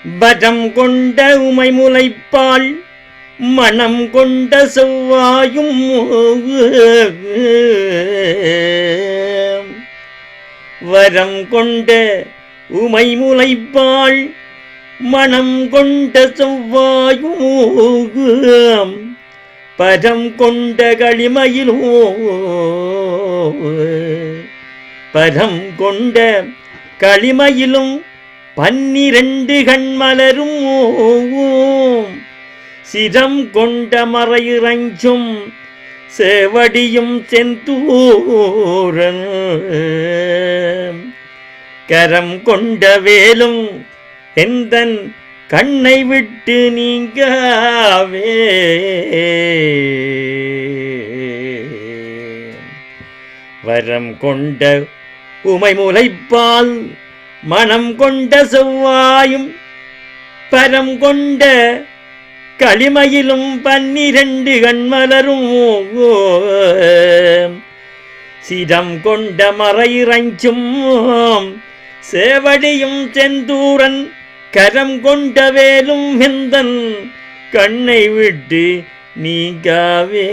வரம் கொண்ட உமை முலைப்பால் மனம் கொண்ட செவ்வாயும் வரம் கொண்ட உமை முலைப்பால் மனம் கொண்ட செவ்வாயும் பரம் கொண்ட களிமையிலும் பரம் கொண்ட களிமையிலும் 12 கண்மலரும் சிரம் கொண்ட மறையிறஞ்சும் சேவடியும் செந்தூரன் கரம் கொண்ட வேலும் எந்தன் கண்ணை விட்டு நீங்காவே வரம் கொண்ட உமை முலைப்பால் மனம் கொண்ட செவ்வாயும் பரம் கொண்ட களிமையிலும் 12 கண்மலரும் சிரம் கொண்ட மறையிறஞ்சும் சேவடியும் செந்தூரன் கரம் கொண்ட வேலும் எந்தன் கண்ணை விட்டு நீங்காவே.